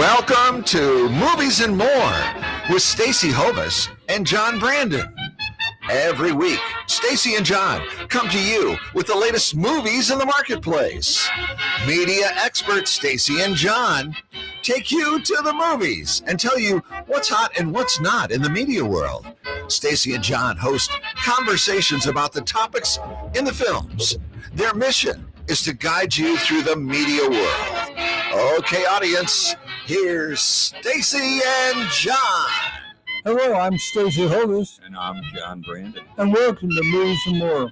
Welcome to Movies and More with Stacey Hovis and John Brandon. Every week, Stacey and John come to you with the latest movies in the marketplace. Media experts Stacey and John take you to the movies and tell you what's hot and what's not in the media world. Stacey and John host conversations about the topics in the films. Their mission is to guide you through the media world. Okay, audience, here's Stacey and John. Hello, I'm Stacey Hovis. And I'm John Brandon. And welcome to Movies and More.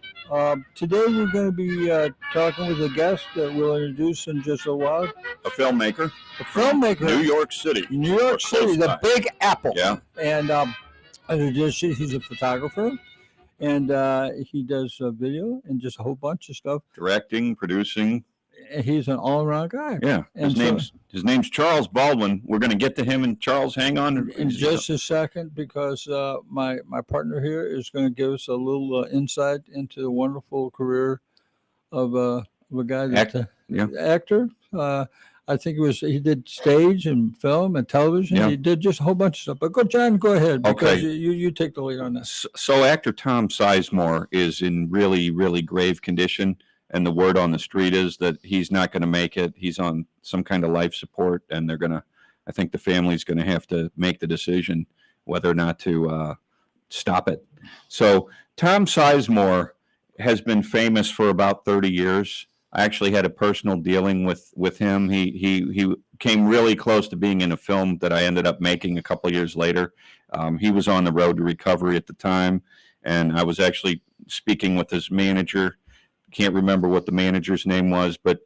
Today we're going to be talking with a guest that we'll introduce in just a while. A filmmaker. A filmmaker. New York City. New York City, the Big Apple. Yeah. And in addition, he's a photographer. And he does video and just a whole bunch of stuff. Directing, producing. He's an all-around guy. Yeah. His name's Charles Baldwin. We're going to get to him. And Charles, hang on. In just a second, because my partner here is going to give us a little insight into the wonderful career of a guy that's actor. I think he did stage and film and television. Yeah. He did just a whole bunch of stuff. But John, go ahead, because you take the lead on this. So actor Tom Sizemore is in really, really grave condition. And the word on the street is that he's not going to make it. He's on some kind of life support, and I think the family's going to have to make the decision whether or not to stop it. So Tom Sizemore has been famous for about 30 years. I actually had a personal dealing with him. He came really close to being in a film that I ended up making a couple of years later. He was on the road to recovery at the time, and I was actually speaking with his manager. Can't remember what the manager's name was, but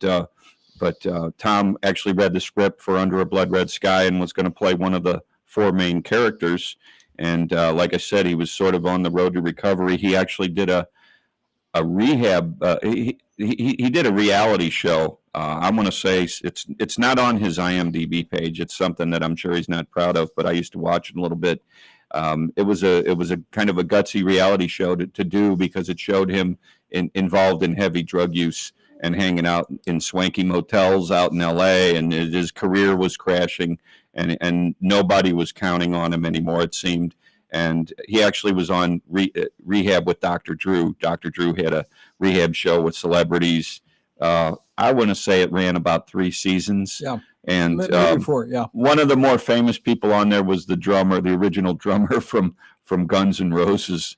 Tom actually read the script for Under a Blood Red Sky and was going to play one of the four main characters. And like I said, he was sort of on the road to recovery. He actually did a rehab. He did a reality show. I'm going to say it's not on his IMDb page. It's something that I'm sure he's not proud of, but I used to watch it a little bit. It was a kind of a gutsy reality show to do, because it showed him involved in heavy drug use and hanging out in swanky motels out in LA, and his career was crashing, and nobody was counting on him anymore, it seemed. And he actually was on rehab with Dr. Drew. Dr. Drew had a rehab show with celebrities. I want to say it ran about 3 seasons. Yeah. And one of the more famous people on there was the original drummer from Guns N' Roses.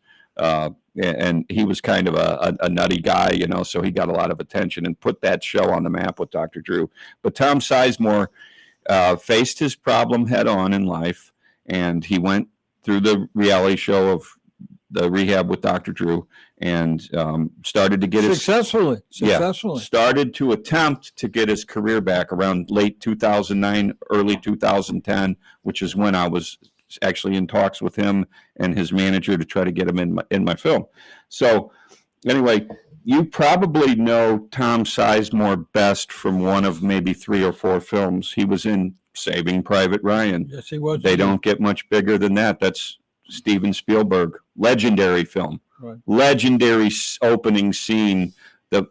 And he was kind of a nutty guy, so he got a lot of attention and put that show on the map with Dr. Drew. But Tom Sizemore faced his problem head on in life, and he went through the reality show of the rehab with Dr. Drew, and started to get successfully started to attempt to get his career back around late 2009, early 2010, which is when I was actually in talks with him and his manager to try to get him in my film. So anyway, you probably know Tom Sizemore best from one of maybe 3 or 4 films. He was in Saving Private Ryan. Yes, he was. They don't get much bigger than that. That's Steven Spielberg, legendary film, right. Legendary opening scene, the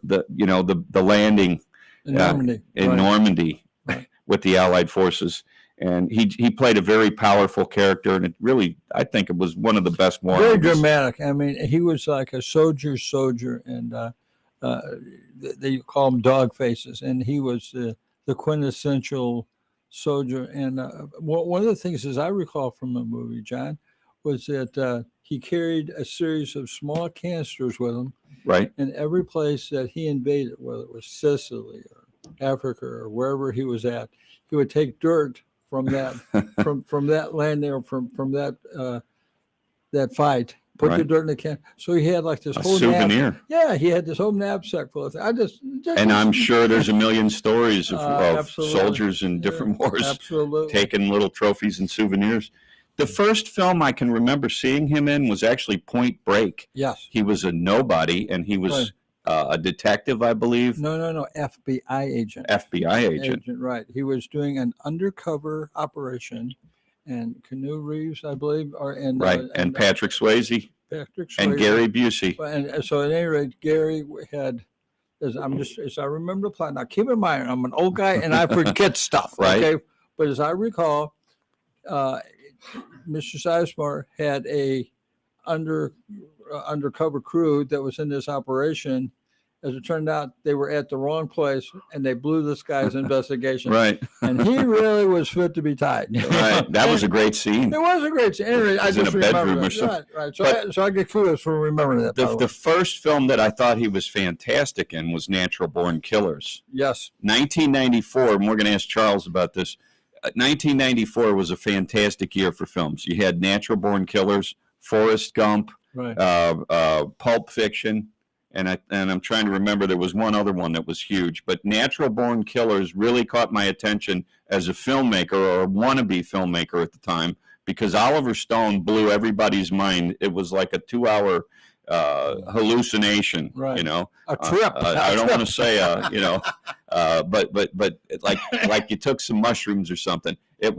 landing in Normandy right. with the Allied forces, and he played a very powerful character, and I think it was one of the best ones. Very dramatic. I mean, he was like a soldier, and they call him dog faces, and he was the quintessential soldier. And one of the things, as I recall from the movie, John, was that he carried a series of small canisters with him, right? In every place that he invaded, whether it was Sicily or Africa or wherever he was at, he would take dirt from that from that land there, from that fight. Put the dirt in the can. So he had like this whole souvenir. He had this whole knapsack full of things. I'm sure there's a million stories of soldiers in different wars taking little trophies and souvenirs. The first film I can remember seeing him in was actually Point Break. Yes. He was a nobody, and he was a detective, I believe. No, FBI agent. FBI agent. Right. He was doing an undercover operation, and Keanu Reeves, I believe, and Patrick Swayze. And Gary Busey. And so at any rate, Gary had, as I remember the plot. Now keep in mind, I'm an old guy and I forget stuff. Right. Okay. But as I recall, Mr. Sizemore had a undercover crew that was in this operation. As it turned out, they were at the wrong place, and they blew this guy's investigation. Right. And he really was fit to be tied. Right. That was a great scene. It was a great scene. Anyway, I just in a bedroom remember or that. something. Right. So I get kudos for remembering that. The first film that I thought he was fantastic in was Natural Born Killers. Yes. 1994, and we're going to ask Charles about this. 1994 was a fantastic year for films. You had Natural Born Killers, Forrest Gump, Right. Pulp Fiction, and I'm trying to remember, there was one other one that was huge. But Natural Born Killers really caught my attention as a filmmaker, or a wannabe filmmaker at the time, because Oliver Stone blew everybody's mind. It was like a 2-hour hallucination, Right. you know. A trip. I don't want to say, you know, but like you took some mushrooms or something. It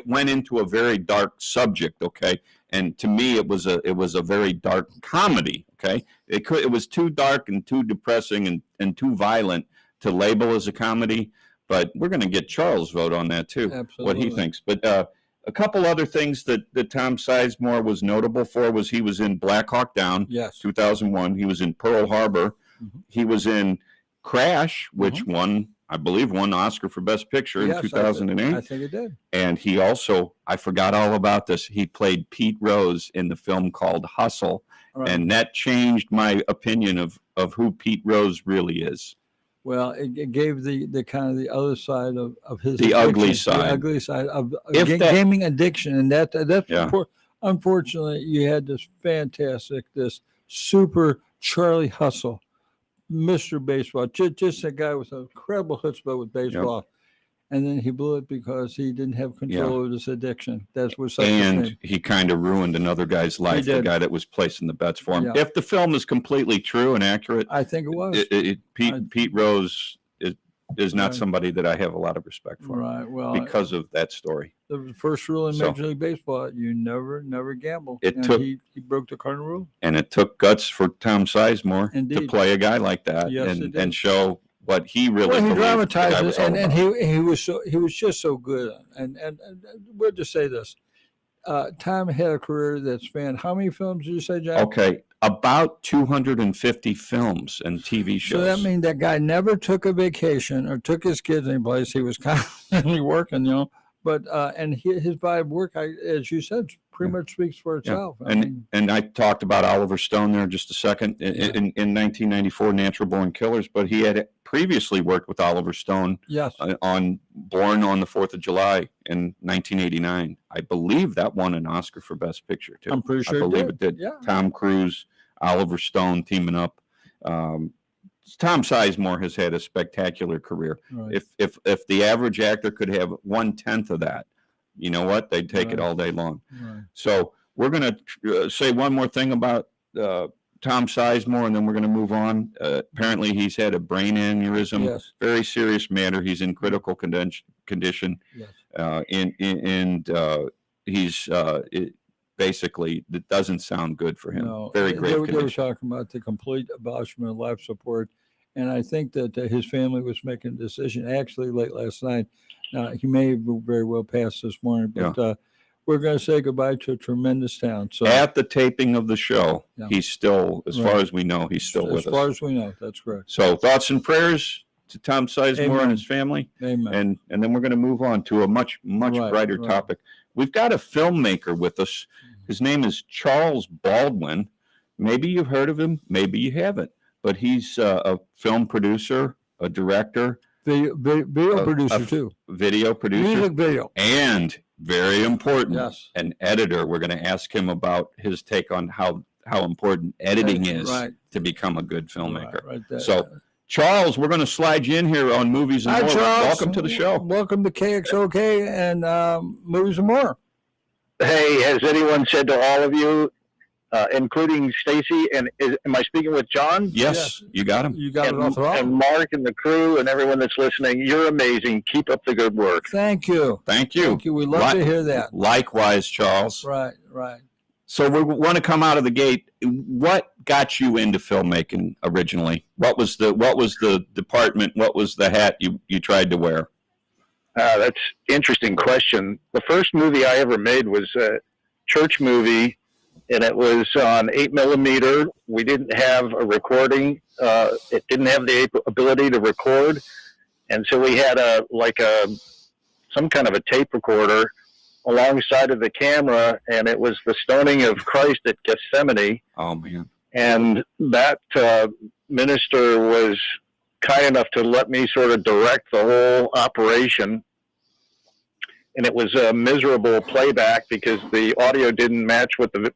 went into a very dark subject. Okay, and to me, it was a very dark comedy. Okay, it was too dark and too depressing and too violent to label as a comedy. But we're going to get Charles' vote on that too. Absolutely. What he thinks. But a couple other things that Tom Sizemore was notable for was he was in Black Hawk Down, Yes. 2001. He was in Pearl Harbor. Mhm. He was in Crash, which won Oscar for Best Picture in Yes, 2008. I think it did. And he also, I forgot all about this, he played Pete Rose in the film called Hustle. Right. And that changed my opinion of who Pete Rose really is. Well, it gave the kind of the other side of his The ugly side. the ugly side of If that- gaming addiction, and that's Yeah. unfortunately you had this super Charlie Hustle, Mr. Baseball, just a guy with an incredible chutzpah with baseball, and then he blew it because he didn't have control of this addiction. That was such a And shame. he kind of ruined another guy's life, the did. guy that was placing the bets for him. Yeah. If the film is completely true and accurate, I think it was Pete Rose is not Right. somebody that I have a lot of respect for right. Well, because of that story. the first rule in So- Major League Baseball: you never gamble. It And took- he broke the cardinal rule. And it took guts for Tom Sizemore to Indeed. play a guy like that Yes, it did. and show what he really Well, he believed the guy dramatized was it, all and about. he was just so good. And we'll just say this: Tom had a career that spanned how many films did you say, Jack? Okay, about 250 films and TV shows. So that means that guy never took a vacation or took his kids anyplace. He was constantly working, But and his body of work, as you said, pretty much speaks for itself. I mean, And I talked about Oliver Stone there just a second in 1994, Natural Born Killers, but he had previously worked with Oliver Stone yes, on Born on the 4th of July in 1989. I believe that won an Oscar for Best Picture too. I'm pretty sure I believe it did. Yeah. Tom Cruise, Oliver Stone teaming up. Tom Sizemore has had a spectacular career. Right. If the average actor could have 1/10 of that, you know what? They'd take it Right. all day long. Right. So we're going to say one more thing about Tom Sizemore, and then we're going to move on. Apparently, he's had a brain aneurysm. Yes. Very serious matter. He's in critical condition, Yes. and he's basically, it doesn't sound good for him. No, Very they grave were condition. talking about the complete abolishment of life support, and I think that his family was making a decision actually late last night. He may very well pass this morning, but we're going to say goodbye to a tremendous talent. So At the taping of the show, Yeah. he's still, as far Right. as we know, he's still as with far us. as we know, that's correct. So thoughts and prayers to Tom Sizemore Amen. and his family. Amen. And then we're going to move on to a much Right, brighter right. topic. We've got a filmmaker with us. His name is Charles Baldwin. Maybe you've heard of him, maybe you haven't. But he's a film producer, a director, Video producer a too. video producer, Music video. and very important, Yes. an editor. We're going to ask him about his take on how important editing is Right. to become a good filmmaker. Right there. So, Charles, we're going to slide you in here on Movies and Hi, More. Charles. Welcome to the show. Welcome to KXOK and Movies and More. Hey, has anyone said to all of you, including Stacy, and am I speaking with John? Yes, you got him. You got and, it off the and rock. Mark and the crew and everyone that's listening, you're amazing. Keep up the good work. Thank you. Thank you. Thank you. We love to hear that. Likewise, Charles. Right, right. So we want to come out of the gate. What got you into filmmaking originally? What was the department? What was the hat you tried to wear? That's an interesting question. The first movie I ever made was a church movie, and it was on 8mm. We didn't have a recording. It didn't have the ability to record, and so we had some kind of a tape recorder alongside of the camera, and it was the stoning of Christ at Gethsemane. Oh, man. And that minister was kind enough to let me sort of direct the whole operation. And it was a miserable playback because the audio didn't match what the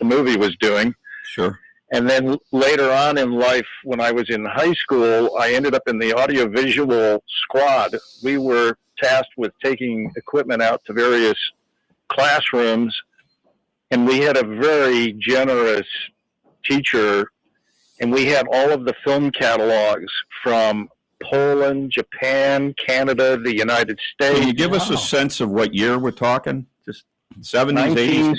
movie was doing. Sure. And then later on in life, when I was in high school, I ended up in the audiovisual squad. We were tasked with taking equipment out to various classrooms, and we had a very generous teacher, and we had all of the film catalogs from Poland, Japan, Canada, the United States. Can you give us a sense of what year we're talking? Just 70s, 80s?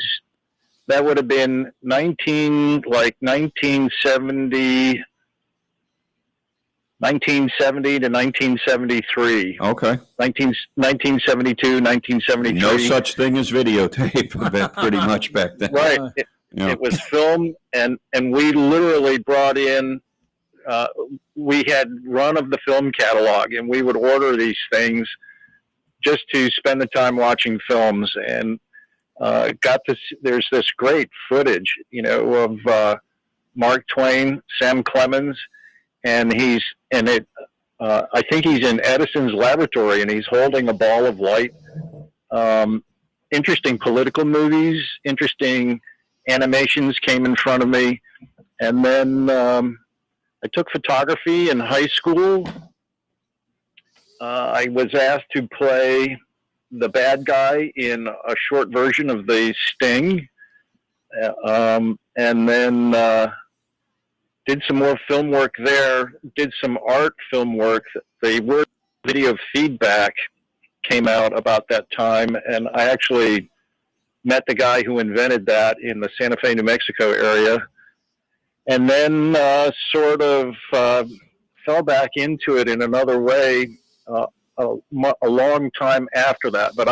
That would have been 1970 to 1973. Okay. 1972, 1973. No such thing as videotape pretty much back then. Right. It was filmed, and we literally brought in, we had run of the film catalog, and we would order these things just to spend the time watching films. And there's this great footage, of Mark Twain, Sam Clemens, and I think he's in Edison's laboratory, and he's holding a ball of light. Interesting political movies, interesting animations came in front of me. And then I took photography in high school. I was asked to play the bad guy in a short version of The Sting. And then did some more film work there, did some art film work. The word video feedback came out about that time, and I actually met the guy who invented that in the Santa Fe, New Mexico area. And then sort of fell back into it in another way a long time after that. But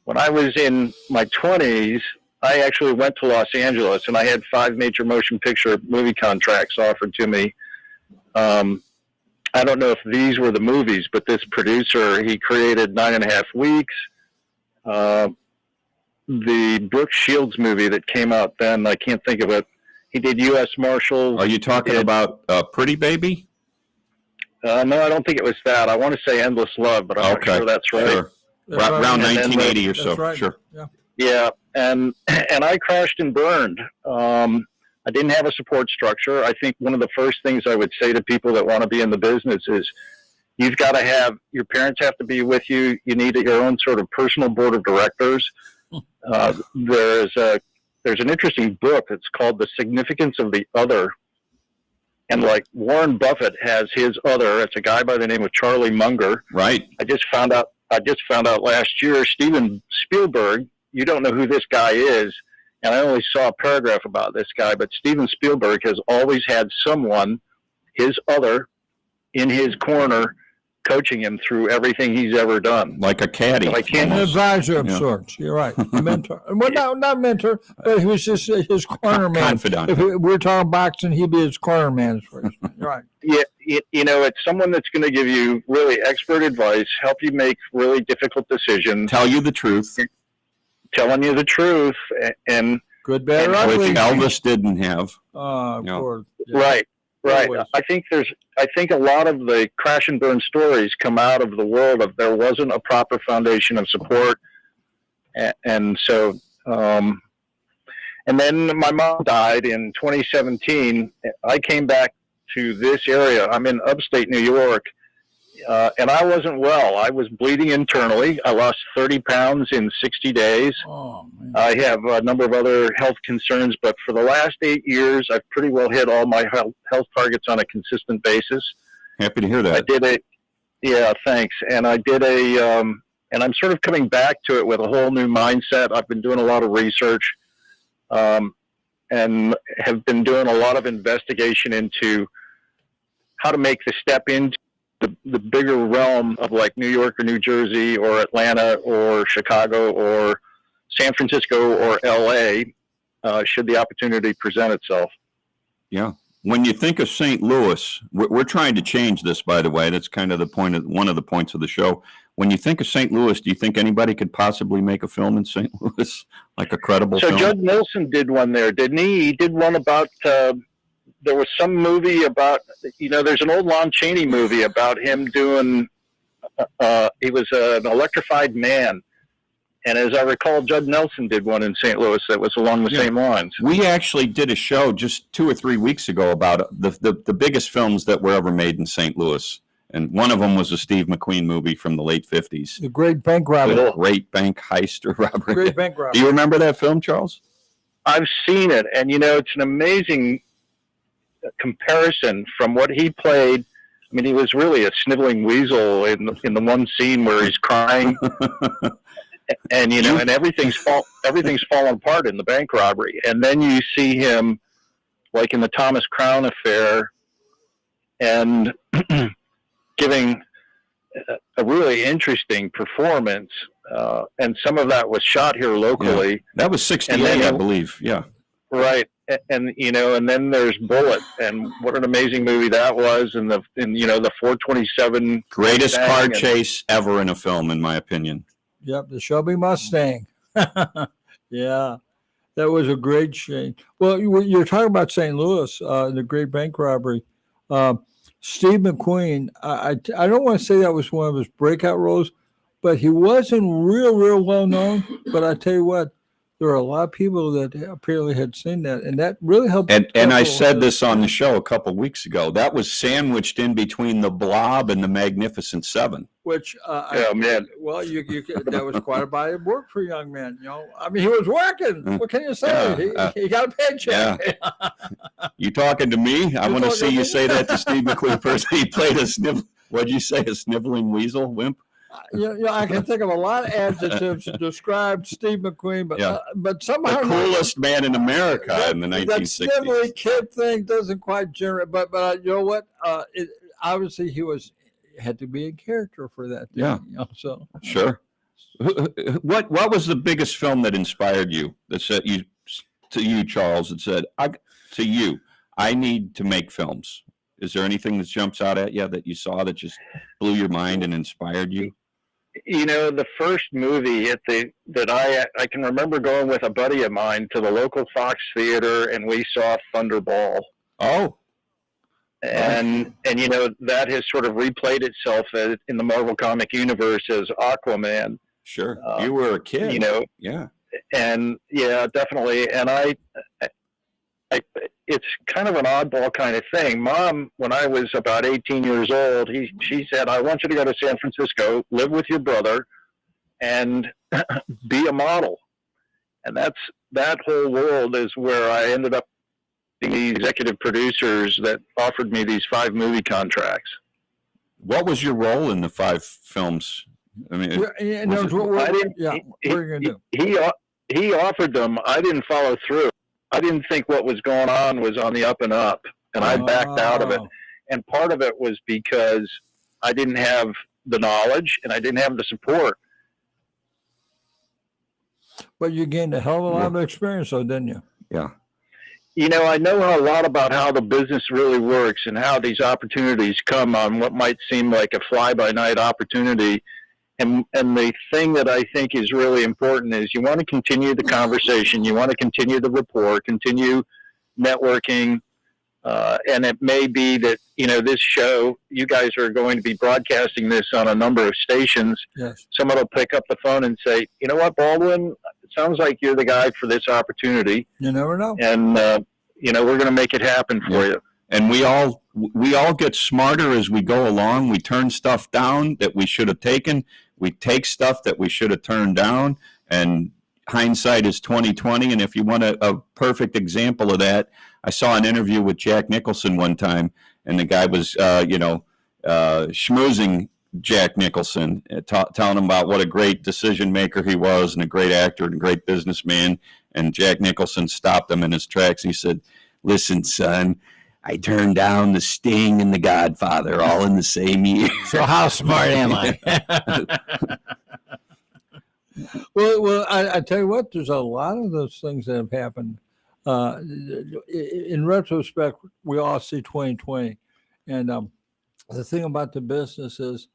when I was in my 20s, I actually went to Los Angeles, and I had 5 major motion picture movie contracts offered to me. I don't know if these were the movies, but this producer, he created 9.5 Weeks. The Brooke Shields movie that came out then, I can't think of it. He did U.S. Marshals. Are you talking about Pretty Baby? No, I don't think it was that. I want to say Endless Love, but I'm not sure that's right. Sure. Around 1980 or so. Right. Sure. Yeah, and I crashed and burned. I didn't have a support structure. I think one of the first things I would say to people that want to be in the business is you've got to have, your parents have to be with you. You need your own sort of personal board of directors. There's an interesting book. It's called The Significance of the Other. And like Warren Buffett has his other. It's a guy by the name of Charlie Munger. Right. I just found out last year, Steven Spielberg, you don't know who this guy is, and I only saw a paragraph about this guy, but Steven Spielberg has always had someone, his other, in his corner, coaching him through everything he's ever done. Like a caddy. So I can't, An advisor of sorts. You're right. A mentor. Well, not mentor, but he was just his corner man. Confidant. If we're talking boxing, he'd be his corner man. You're right. Yeah, it's someone that's going to give you really expert advice, help you make really difficult decisions. Tell you the truth. Telling you the truth, and Good, bad, or Which ugly. Elvis didn't have. Of No. course. Yeah. right. Always. I think a lot of the crash and burn stories come out of the world of there wasn't a proper foundation of support, and so and then my mom died in 2017. I came back to this area. I'm in upstate New York. And I wasn't well. I was bleeding internally. I lost 30 pounds in 60 days. Oh, man. I have a number of other health concerns, but for the last 8 years, I've pretty well hit all my health targets on a consistent basis. Happy to hear that. Thanks. And and I'm sort of coming back to it with a whole new mindset. I've been doing a lot of research, and have been doing a lot of investigation into how to make the step into the bigger realm of like New York or New Jersey or Atlanta or Chicago or San Francisco or LA, should the opportunity present itself. Yeah. When you think of St. Louis, we're trying to change this, by the way. That's kind of one of the points of the show. When you think of St. Louis, do you think anybody could possibly make a film in St. Louis, like a credible film? So Judd Nelson did one there, didn't he? He did one about, there was some movie about, there's an old Lon Chaney movie about him doing, he was an electrified man. And as I recall, Judd Nelson did one in St. Louis that was along the same lines. We actually did a show just 2 or 3 weeks ago about the biggest films that were ever made in St. Louis. And one of them was a Steve McQueen movie from the late 50s. The Great Bank Robbery. The Great Bank Heist or Robbery. Great Bank Robbery. Do you remember that film, Charles? I've seen it. And, it's an amazing comparison from what he played. I mean, he was really a sniveling weasel in the one scene where he's crying. And and everything's fallen apart in the bank robbery, and then you see him like in the Thomas Crown Affair, and giving a really interesting performance. And some of that was shot here locally. Yeah. That was 68, I believe. Yeah, right. And and then there's Bullet, and what an amazing movie that was, and the 427 greatest car chase ever in a film, in my opinion. Yep, the Shelby Mustang. Yeah, that was a great shame. Well, you're talking about St. Louis, the Great Bank Robbery. Steve McQueen, I don't want to say that was one of his breakout roles, but he wasn't real well known. But I tell you what, there are a lot of people that apparently had seen that, and that really helped. And I said this on the show a couple of weeks ago. That was sandwiched in between The Blob and The Magnificent Seven. Which, man. Well, that was quite a body of work for a young man. I mean, he was working. What can you say? He got a paycheck. Yeah. You talking to me? I want to see you say that to Steve McQueen first. He played what'd you say? A sniveling weasel, wimp? I can think of a lot of adjectives to describe Steve McQueen, but somehow the coolest man in America in the 1960s. That sniveling kid thing doesn't quite generate. But you know what? Obviously he had to be in character for that. So sure. What was the biggest film that inspired you? That said to you, Charles? That said I need to make films. Is there anything that jumps out at you that you saw that just blew your mind and inspired you? The first movie that I can remember going with a buddy of mine to the local Fox Theater, and we saw Thunderball. Oh. And that has sort of replayed itself in the Marvel comic universe as Aquaman. Sure. You were a kid. Yeah. And yeah, definitely. And I it's kind of an oddball kind of thing. Mom, when I was about 18 years old, she said, I want you to go to San Francisco, live with your brother, and be a model. And that whole world is where I ended up being the executive producers that offered me these 5 movie contracts. What was your role in the 5 films? I mean, what are you going to do? He offered them. I didn't follow through. I didn't think what was going on was on the up and up, and I backed out of it. And part of it was because I didn't have the knowledge and I didn't have the support. But you gained a hell of a lot of experience, though, didn't you? Yeah. I know a lot about how the business really works and how these opportunities come on what might seem like a fly-by-night opportunity. And the thing that I think is really important is you want to continue the conversation. You want to continue the rapport, continue networking. And it may be that, this show, you guys are going to be broadcasting this on a number of stations. Yes. Someone will pick up the phone and say, you know what, Baldwin, it sounds like you're the guy for this opportunity. You never know. And, we're going to make it happen for you. And we all get smarter as we go along. We turn stuff down that we should have taken. We take stuff that we should have turned down, and hindsight is 20/20. And if you want a perfect example of that, I saw an interview with Jack Nicholson one time, and the guy was, schmoozing Jack Nicholson, telling him about what a great decision maker he was, and a great actor and a great businessman. And Jack Nicholson stopped him in his tracks. He said, "Listen, son, I turned down The Sting and The Godfather all in the same year. So how smart am I? Well, I tell you what, there's a lot of those things that have happened. In retrospect, we all see 2020. And the thing about the business is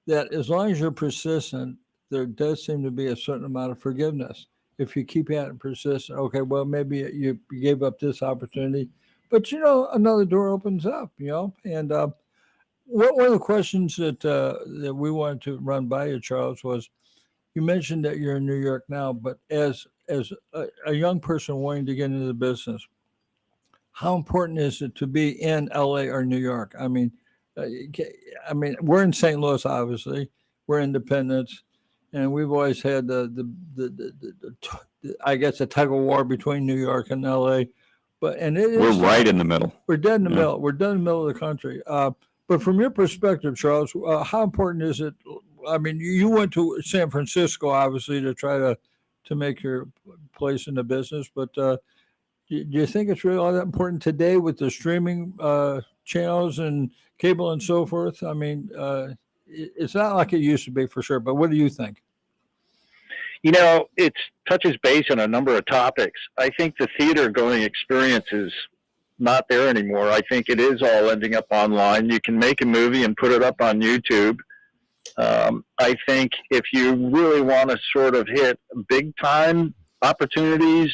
that as long as you're persistent, there does seem to be a certain amount of forgiveness. If you keep at it persistent, okay, well, maybe you gave up this opportunity, but another door opens up, And one of the questions that we wanted to run by you, Charles, was you mentioned that you're in New York now, but as a young person wanting to get into the business, how important is it to be in LA or New York? I mean, we're in St. Louis, obviously. We're Independence, and we've always had the I guess a tug of war between New York and LA. We're right in the middle. We're dead in the middle. We're dead in the middle of the country. But from your perspective, Charles, how important is it? I mean, you went to San Francisco, obviously, to try to make your place in the business. But do you think it's really all that important today with the streaming channels and cable and so forth? I mean, it's not like it used to be for sure. But what do you think? It touches base on a number of topics. I think the theater going experience is not there anymore. I think it is all ending up online. You can make a movie and put it up on YouTube. I think if you really want to sort of hit big time opportunities,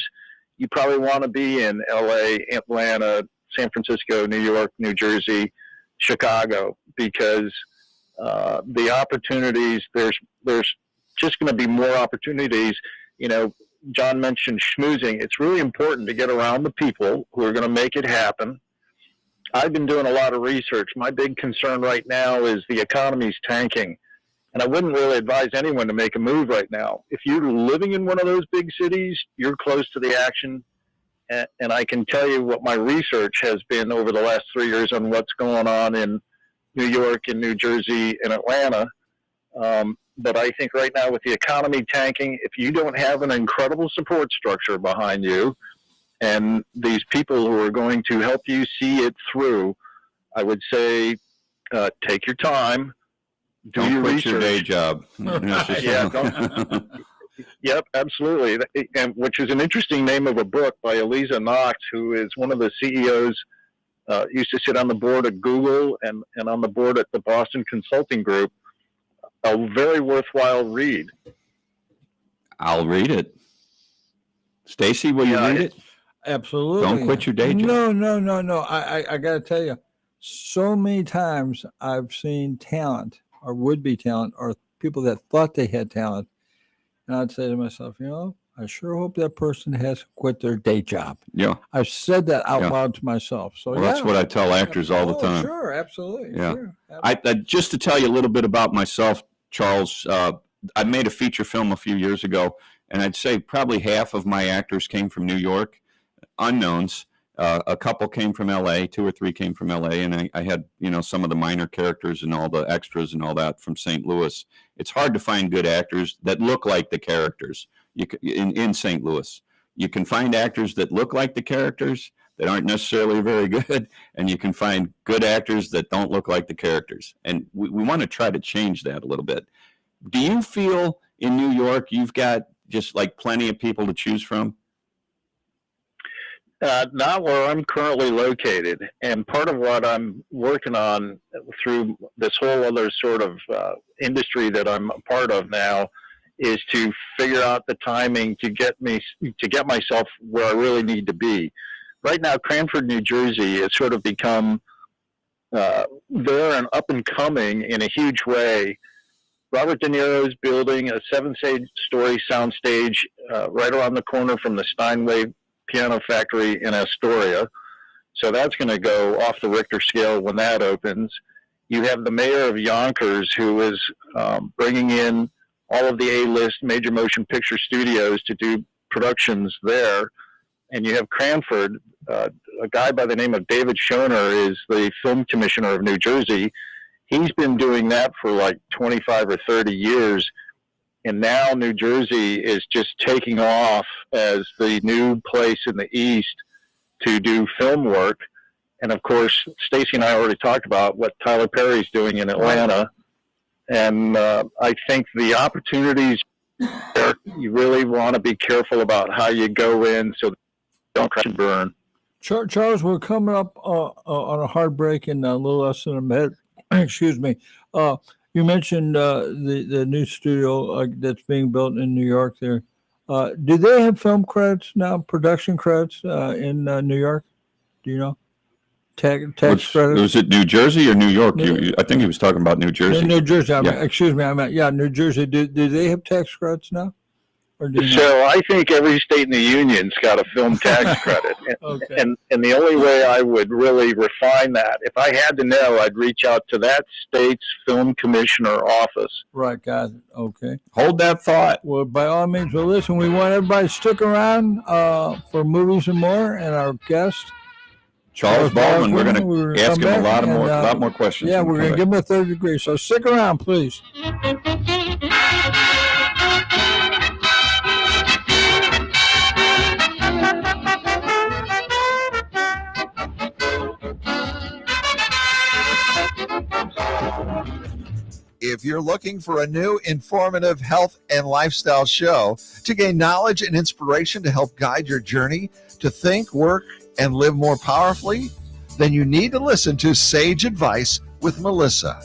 you probably want to be in LA, Atlanta, San Francisco, New York, New Jersey, Chicago, because the opportunities, there's just going to be more opportunities. John mentioned schmoozing. It's really important to get around the people who are going to make it happen. I've been doing a lot of research. My big concern right now is the economy's tanking. And I wouldn't really advise anyone to make a move right now. If you're living in one of those big cities, you're close to the action. And I can tell you what my research has been over the last 3 years on what's going on in New York and New Jersey and Atlanta. But I think right now with the economy tanking, if you don't have an incredible support structure behind you and these people who are going to help you see it through, I would say take your time. Don't quit your day job. Yep, absolutely. And which is an interesting name of a book by Eliza Knox, who is one of the CEOs, used to sit on the board at Google and on the board at the Boston Consulting Group. A very worthwhile read. I'll read it. Stacy, will you read it? Absolutely. Don't quit your day job. No. I got to tell you, so many times I've seen talent or would-be talent or people that thought they had talent. And I'd say to myself, I sure hope that person hasn't quit their day job. Yeah. I've said that out loud to myself. So that's what I tell actors all the time. Sure, absolutely. Yeah. Sure, absolutely. I just to tell you a little bit about myself, Charles, I made a feature film a few years ago, and I'd say probably half of my actors came from New York, unknowns. A couple came from LA, 2 or 3 came from LA, and I had, some of the minor characters and all the extras and all that from St. Louis. It's hard to find good actors that look like the characters in St. Louis. You can find actors that look like the characters that aren't necessarily very good, and you can find good actors that don't look like the characters. And we want to try to change that a little bit. Do you feel in New York you've got just like plenty of people to choose from? Not where I'm currently located. And part of what I'm working on through this whole other sort of industry that I'm a part of now is to figure out the timing to get myself where I really need to be. Right now, Cranford, New Jersey has sort of become there and up and coming in a huge way. Robert De Niro is building a 7-story soundstage right around the corner from the Steinway Piano Factory in Astoria. So that's going to go off the Richter scale when that opens. You have the mayor of Yonkers, who is bringing in all of the A-list major motion picture studios to do productions there. And you have Cranford, a guy by the name of David Schoner is the film commissioner of New Jersey. He's been doing that for like 25 or 30 years. And now New Jersey is just taking off as the new place in the East to do film work. And of course, Stacy and I already talked about what Tyler Perry's doing in Atlanta. And I think the opportunities there, you really want to be careful about how you go in so don't crash and burn. Charles, we're coming up on a hard break in a little less than a minute. Excuse me. You mentioned the new studio that's being built in New York there. Do they have film credits now, production credits in New York? Do you know? Tax credits? Was it New Jersey or New York? I think he was talking about New Jersey. New Jersey. Excuse me. New Jersey. Do they have tax credits now? So I think every state in the union's got a film tax credit. Okay. And the only way I would really refine that, if I had to know, I'd reach out to that state's film commissioner office. Right, got it. Okay. Hold that thought. Well, by all means, well, listen, we want everybody to stick around for Movies and More, and our guest, Charles Baldwin. We're going to ask him a lot more questions. Yeah, we're going to give him a third degree. So stick around, please. If you're looking for a new, informative health and lifestyle show to gain knowledge and inspiration to help guide your journey to think, work, and live more powerfully, then you need to listen to Sage Advice with Melissa.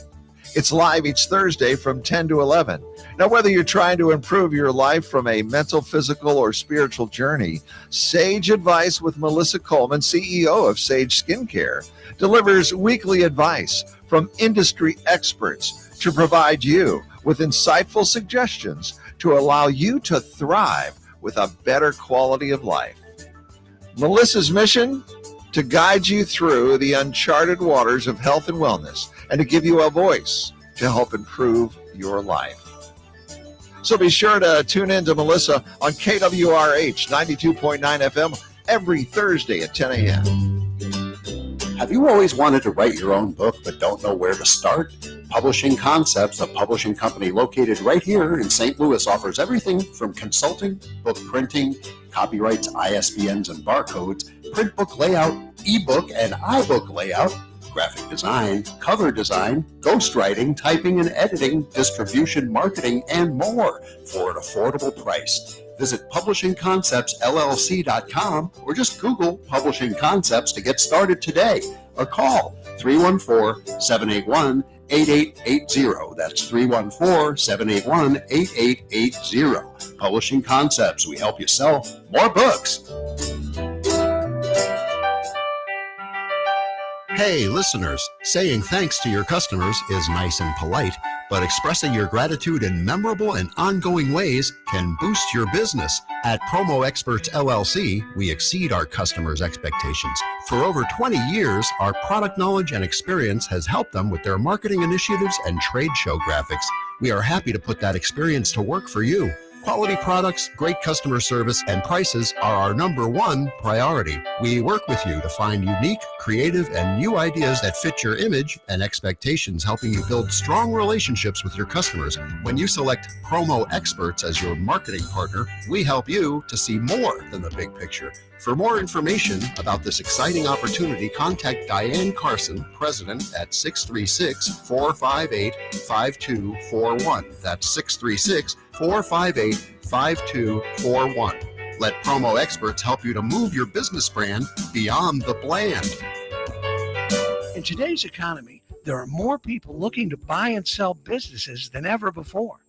It's live each Thursday from 10 to 11. Now, whether you're trying to improve your life from a mental, physical, or spiritual journey, Sage Advice with Melissa Coleman, CEO of Sage Skincare, delivers weekly advice from industry experts to provide you with insightful suggestions to allow you to thrive with a better quality of life. Melissa's mission? To guide you through the uncharted waters of health and wellness and to give you a voice to help improve your life. So be sure to tune in to Melissa on KWRH 92.9 FM every Thursday at 10 a.m. Have you always wanted to write your own book but don't know where to start? Publishing Concepts, a publishing company located right here in St. Louis, offers everything from consulting, book printing, copyrights, ISBNs and barcodes, print book layout, ebook and iBook layout, graphic design, cover design, ghostwriting, typing and editing, distribution, marketing, and more for an affordable price. Visit publishingconceptsllc.com or just Google Publishing Concepts to get started today, or call 314-781-8880. That's 314-781-8880. Publishing Concepts. We help you sell more books. Hey, listeners, saying thanks to your customers is nice and polite, but expressing your gratitude in memorable and ongoing ways can boost your business. At Promo Experts LLC, we exceed our customers' expectations. For over 20 years, our product knowledge and experience has helped them with their marketing initiatives and trade show graphics. We are happy to put that experience to work for you. Quality products, great customer service, and prices are our #1 priority. We work with you to find unique, creative, and new ideas that fit your image and expectations, helping you build strong relationships with your customers. When you select Promo Experts as your marketing partner, we help you to see more than the big picture. For more information about this exciting opportunity, contact Diane Carson, President, at 636-458-5241. That's 636-458-5241. Let Promo Experts help you to move your business brand beyond the bland. In today's economy, there are more people looking to buy and sell businesses than ever before.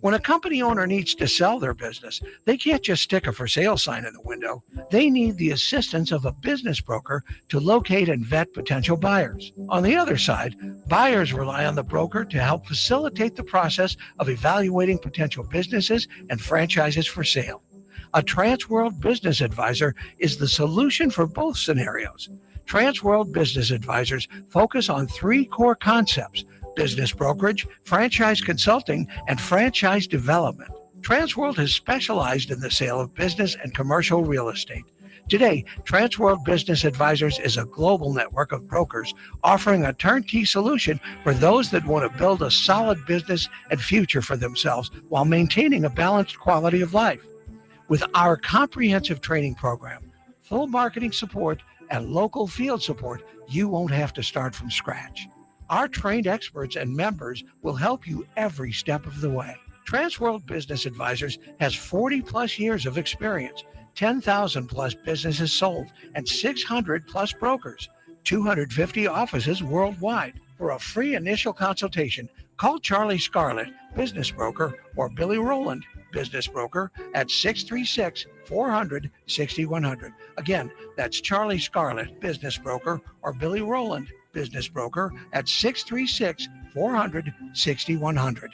When a company owner needs to sell their business, they can't just stick a for sale sign in the window. They need the assistance of a business broker to locate and vet potential buyers. On the other side, buyers rely on the broker to help facilitate the process of evaluating potential businesses and franchises for sale. A Transworld Business Advisor is the solution for both scenarios. Transworld Business Advisors focus on 3 core concepts: business brokerage, franchise consulting, and franchise development. Transworld has specialized in the sale of business and commercial real estate. Today, Transworld Business Advisors is a global network of brokers offering a turnkey solution for those that want to build a solid business and future for themselves while maintaining a balanced quality of life. With our comprehensive training program, full marketing support, and local field support, you won't have to start from scratch. Our trained experts and members will help you every step of the way. Transworld Business Advisors has 40 plus years of experience, 10,000 plus businesses sold, and 600 plus brokers, 250 offices worldwide. For a free initial consultation, call Charlie Scarlett, business broker, or Billy Rowland, business broker, at 636-400-6100. Again, that's Charlie Scarlett, business broker, or Billy Rowland, business broker, at 636-400-6100.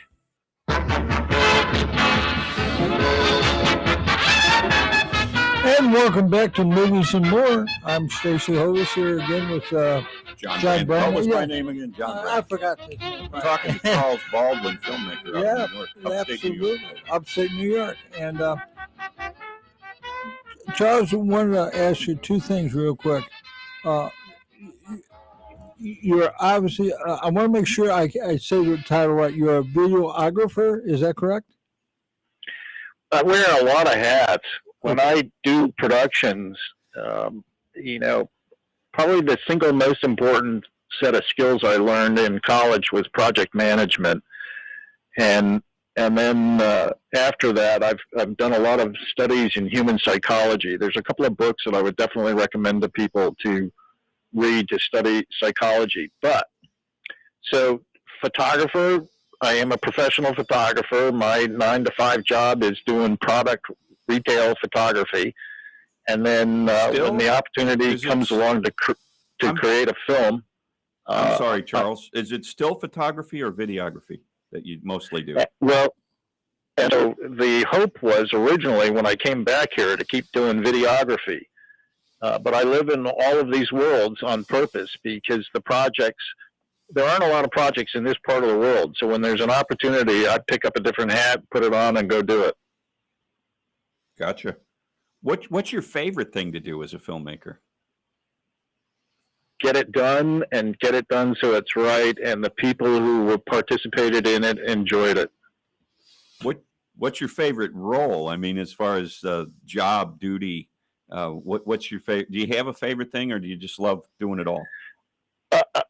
And welcome back to Movies and More. I'm Stacy Hovis here again with John Brandon. What was Yeah. my name again? John I Brandon. forgot to. I'm talking to Charles Baldwin, filmmaker out of New York, upstate New York. Absolutely. Upstate New York. And Charles, I wanted to ask you two things real quick. You're obviously, I want to make sure I say the title right. You're a videographer. Is that correct? I wear a lot of hats. When I do productions, probably the single most important set of skills I learned in college was project management. And then after that, I've done a lot of studies in human psychology. There's a couple of books that I would definitely recommend to people to read to study psychology. So photographer, I am a professional photographer. My 9-to-5 job is doing product retail photography. And then when the opportunity comes along to create a film. I'm sorry, Charles. Is it still photography or videography that you mostly do? Well, and so the hope was originally when I came back here to keep doing videography. But I live in all of these worlds on purpose because there aren't a lot of projects in this part of the world. So when there's an opportunity, I pick up a different hat, put it on, and go do it. Gotcha. What's your favorite thing to do as a filmmaker? Get it done and get it done so it's right, and the people who participated in it enjoyed it. What's your favorite role? I mean, as far as job duty, what's your favorite? Do you have a favorite thing, or do you just love doing it all?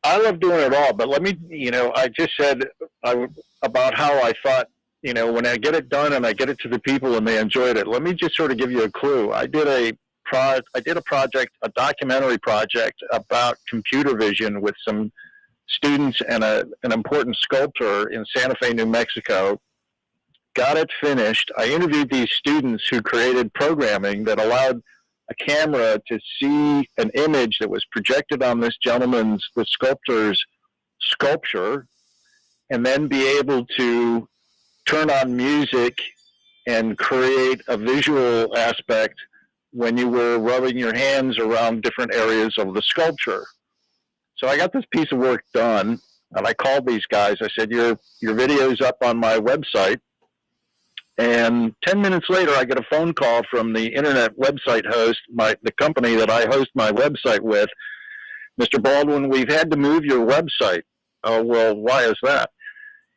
I love doing it all, but let me, I just said about how I thought, when I get it done and I get it to the people and they enjoyed it. Let me just sort of give you a clue. I did a documentary project about computer vision with some students and an important sculptor in Santa Fe, New Mexico. Got it finished. I interviewed these students who created programming that allowed a camera to see an image that was projected on this the sculptor's sculpture, and then be able to turn on music and create a visual aspect when you were rubbing your hands around different areas of the sculpture. So I got this piece of work done, and I called these guys. I said, your video's up on my website. And 10 minutes later, I get a phone call from the internet website host, the company that I host my website with. Mr. Baldwin, we've had to move your website. Oh, well, why is that?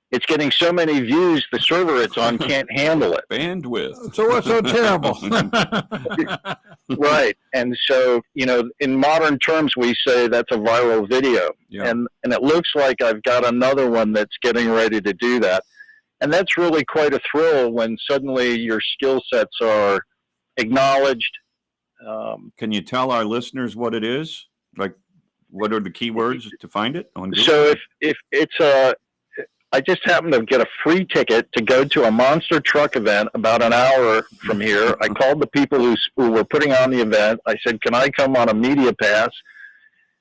It's getting so many views, the server it's on can't handle it. Bandwidth. So what's so terrible? Right. And so, in modern terms, we say that's a viral video. Yeah. And it looks like I've got another one that's getting ready to do that. And that's really quite a thrill when suddenly your skill sets are acknowledged. Can you tell our listeners what it is? Like, what are the keywords to find it on Google? So if it's I just happened to get a free ticket to go to a monster truck event about an hour from here. I called the people who were putting on the event. I said, can I come on a media pass?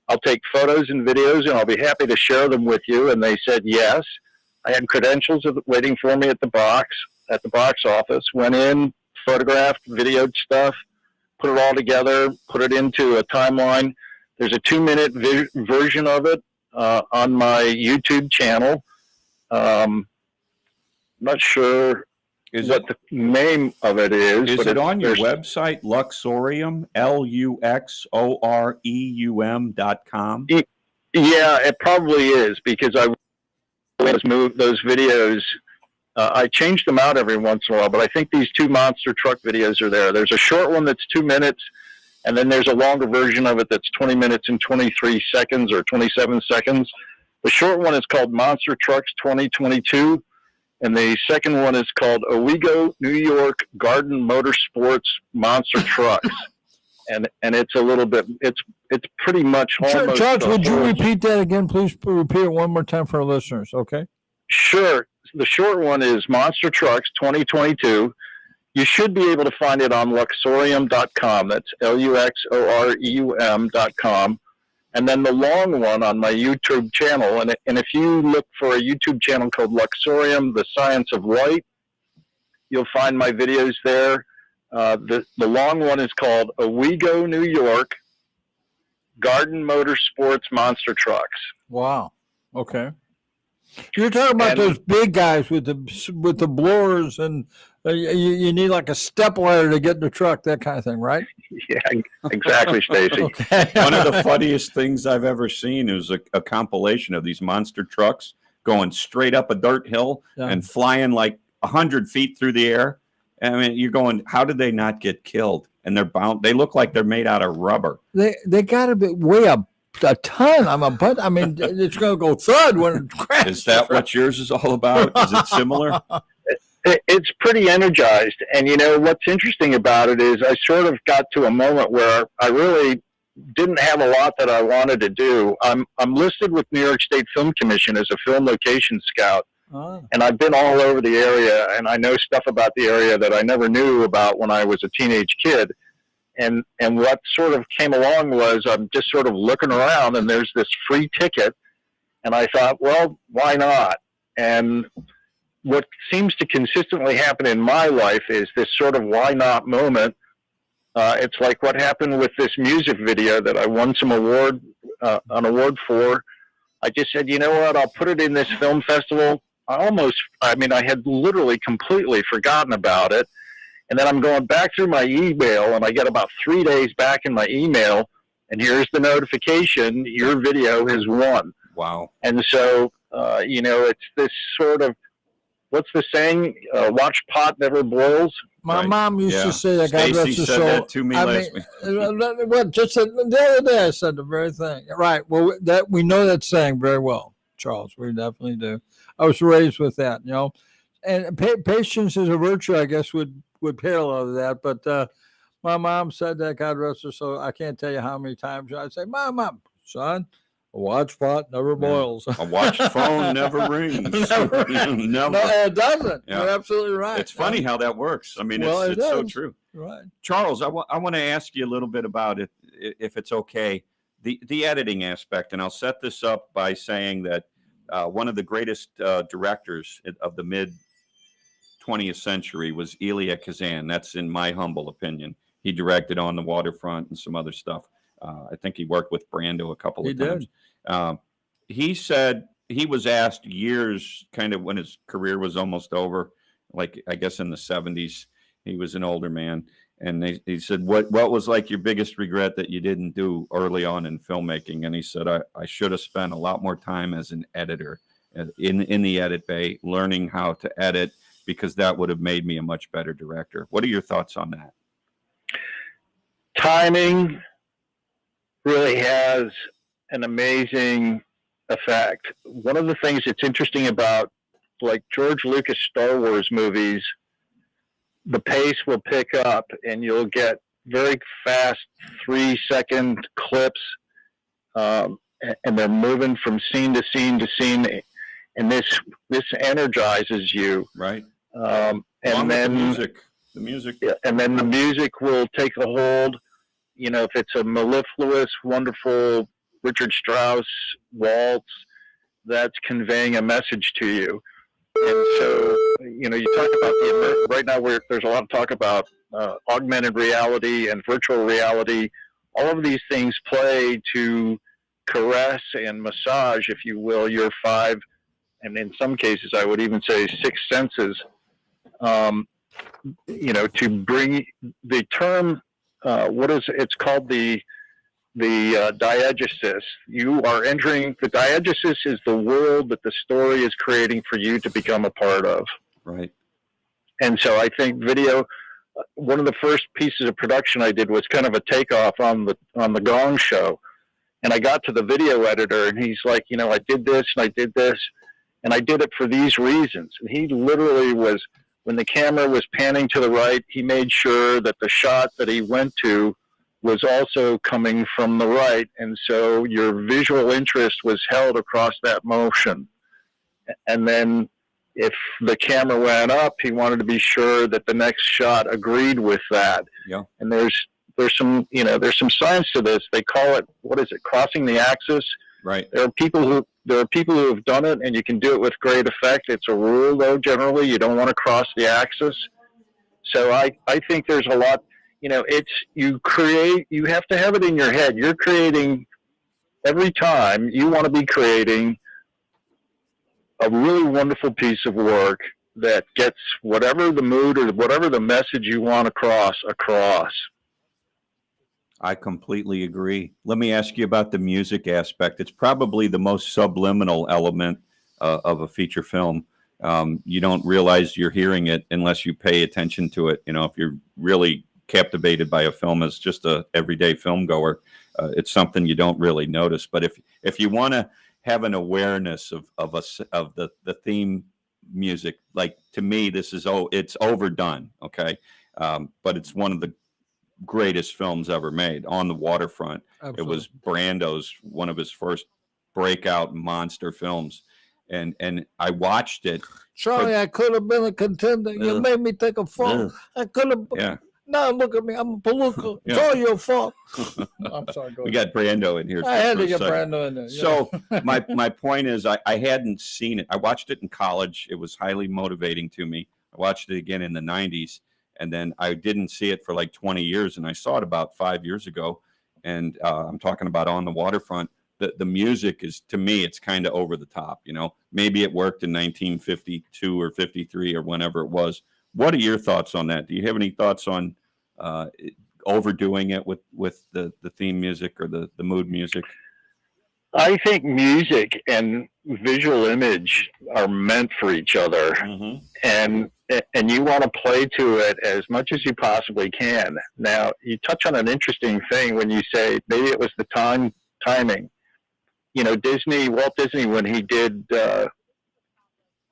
I'll take photos and videos, and I'll be happy to share them with you. And they said yes. I had credentials waiting for me at the box office. Went in, photographed, videoed stuff, put it all together, put it into a timeline. There's a 2-minute version of it on my YouTube channel. Not sure what the name of it is. Is it on your website, Luxorium, LUXOREUM.com? Yeah, it probably is, because I moved those videos. I change them out every once in a while, but I think these 2 monster truck videos are there. There's a short one that's 2 minutes, And then there's a longer version of it that's 20 minutes and 23 seconds or 27 seconds. The short one is called Monster Trucks 2022. And the second one is called Owego, New York Garden Motorsports Monster Trucks. And it's a little bit, it's pretty much almost. Charles, would you repeat that again? Please repeat it one more time for our listeners, okay? Sure. The short one is Monster Trucks 2022. You should be able to find it on Luxorium.com. That's LUXOREUM.com. And then the long one on my YouTube channel. And if you look for a YouTube channel called Luxorium, The Science of Light, you'll find my videos there. The long one is called Owego, New York Garden Motorsports Monster Trucks. Wow. Okay. You're talking about those big guys with the blowers, and you need like a step ladder to get in the truck, that kind of thing, right? Yeah, exactly, Stacy. Okay. One of the funniest things I've ever seen is a compilation of these monster trucks going straight up a dirt hill and flying like 100 feet through the air. I mean, you're going, how did they not get killed? And they're bound. They look like they're made out of rubber. They got to weigh a ton. I mean, it's going to go thud when it crashes. Is that what yours is all about? Is it similar? It's pretty energized. And, you know, what's interesting about it is I sort of got to a moment where I really didn't have a lot that I wanted to do. I'm listed with New York State Film Commission as a film location scout. And I've been all over the area, and I know stuff about the area that I never knew about when I was a teenage kid. And what sort of came along was I'm just sort of looking around, and there's this free ticket. And I thought, well, why not? And what seems to consistently happen in my life is this sort of why not moment. It's like what happened with this music video that I won an award for. I just said, you know what, I'll put it in this film festival. I had literally completely forgotten about it. And then I'm going back through my email, and I get about 3 days back in my email, and here's the notification, your video has won. Wow. And so, it's this sort of, what's the saying? Watch pot never boils. My mom used to say that. God rest her soul. That to me last week. Just the other day I said the very thing. Right. Well, that we know that saying very well, Charles. We definitely do. I was raised with that, and patience is a virtue, I guess, would parallel that. But my mom said that, God rest her soul. I can't tell you how many times I'd say, Mom, son, a watch pot never boils. A watched phone never rings. Never. Never. No, it doesn't. Yeah. You're absolutely right. It's funny how that works. I mean, it's so true. Right. Charles, I want to ask you a little bit about it, if it's okay, the editing aspect. And I'll set this up by saying that one of the greatest directors of the mid-20th century was Elia Kazan. That's in my humble opinion. He directed On the Waterfront and some other stuff. I think he worked with Brando a couple of times. He said he was asked years, kind of when his career was almost over, like I guess in the 70s. He was an older man. And he said, what was like your biggest regret that you didn't do early on in filmmaking? And he said, I should have spent a lot more time as an editor in the edit bay, learning how to edit, because that would have made me a much better director. What are your thoughts on that? Timing really has an amazing effect. One of the things that's interesting about like George Lucas Star Wars movies, the pace will pick up and you'll get very fast 3-second clips, and they're moving from scene to scene to scene, and this energizes you, right? And then the music, yeah, and then the music will take a hold. If it's a mellifluous, wonderful Richard Strauss waltz, that's conveying a message to you. And so, you talk about right now there's a lot of talk about augmented reality and virtual reality. All of these things play to caress and massage, if you will, your 5, and in some cases I would even say 6 senses, to bring the term, it's called the diegesis. You are entering, the diegesis is the world that the story is creating for you to become a part of. Right. And so I think video, one of the first pieces of production I did was kind of a takeoff on the Gong Show, and I got to the video editor, and he's like, I did this and I did this, and I did it for these reasons. And he literally was, when the camera was panning to the right, he made sure that the shot that he went to was also coming from the right, and so your visual interest was held across that motion. And then if the camera went up, he wanted to be sure that the next shot agreed with that. Yeah. And there's some science to this. They call it, what is it, crossing the axis? Right. There are people who have done it, and you can do it with great effect. It's a rule, though. Generally, you don't want to cross the axis. So I think there's a lot. You have to have it in your head. You're creating every time. You want to be creating a really wonderful piece of work that gets whatever the mood or whatever the message you want across. I completely agree. Let me ask you about the music aspect. It's probably the most subliminal element of a feature film. You don't realize you're hearing it unless you pay attention to it. If you're really captivated by a film as just a everyday film goer, it's something you don't really notice. But if you want to have an awareness of the theme music, like, to me, it's overdone. Okay. But it's one of the greatest films ever made. On the Waterfront. Absolutely. It was Brando's, one of his first breakout monster films. And I watched it. Charlie, I could have been a contender. You made me take a fall. I could have. Yeah. Now look at me. I'm a palooka. It's all your fault. I'm sorry. We got Brando in here. I had to get Brando in there. Yeah. So my point is, I hadn't seen it. I watched it in college. It was highly motivating to me. I watched it again in the 90s, and then I didn't see it for like 20 years, and I saw it about 5 years ago. And I'm talking about On the Waterfront. The music is, to me, it's kind of over the top. Maybe it worked in 1952 or 53 or whenever it was. What are your thoughts on that? Do you have any thoughts on overdoing it with the theme music or the mood music? I think music and visual image are meant for each other, and you want to play to it as much as you possibly can. Now, you touch on an interesting thing when you say maybe it was the timing. Walt Disney, when he did Snow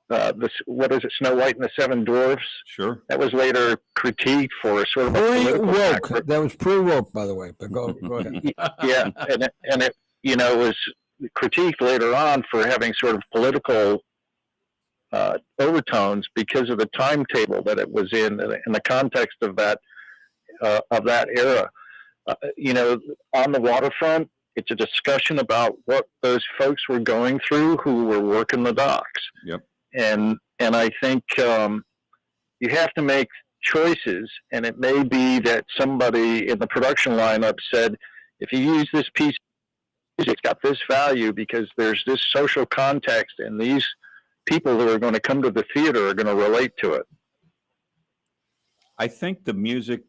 White and the Seven Dwarfs? Sure. That was later critiqued for sort of pre-woke. That was pre-woke, by the way. But go ahead. Yeah, and it was critiqued later on for having sort of political overtones because of the timetable that it was in the context of that era. On the Waterfront, it's a discussion about what those folks were going through who were working the docks. Yep. And I think you have to make choices, and it may be that somebody in the production lineup said, if you use this piece of music, it's got this value because there's this social context, and these people who are going to come to the theater are going to relate to it. I think the music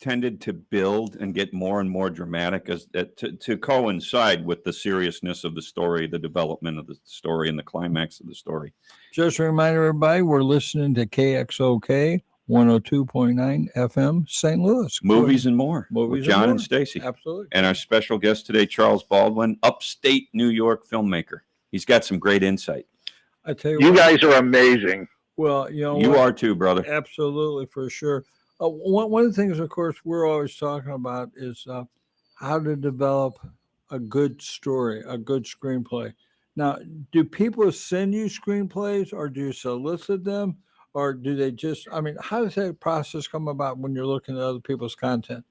tended to build and get more and more dramatic as to coincide with the seriousness of the story, the development of the story, and the climax of the story. Just a reminder, everybody, we're listening to KXOK 102.9 FM, St. Louis. Movies and More with John and Stacy. Absolutely. And our special guest today, Charles Baldwin, upstate New York filmmaker. He's got some great insight. I tell you, you guys are amazing. Well, you are too, brother. Absolutely, for sure. One of the things, of course, we're always talking about is how to develop a good story, a good screenplay. Now, do people send you screenplays, or do you solicit them, or do they just, how does that process come about when you're looking at other people's content?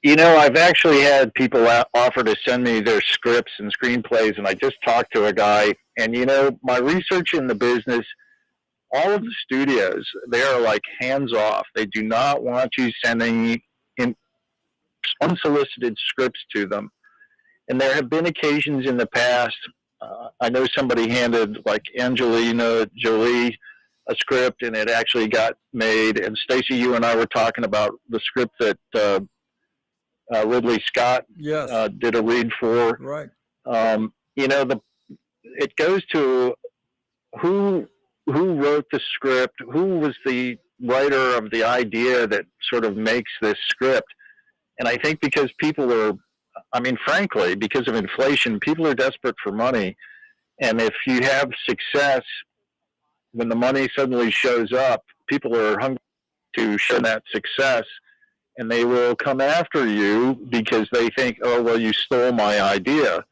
I've actually had people offer to send me their scripts and screenplays, and I just talked to a guy, and my research in the business, all of the studios, they are like hands off. They do not want you sending in unsolicited scripts to them. And there have been occasions in the past, I know somebody handed like Angelina Jolie a script and it actually got made. And Stacy, you and I were talking about the script that Ridley Scott did a read for. Right. It goes to who wrote the script, who was the writer of the idea that sort of makes this script. And I think because people are, I mean, frankly, because of inflation, people are desperate for money. And if you have success, when the money suddenly shows up, people are hungry to share that success, and they will come after you because they think, oh, well, you stole my idea.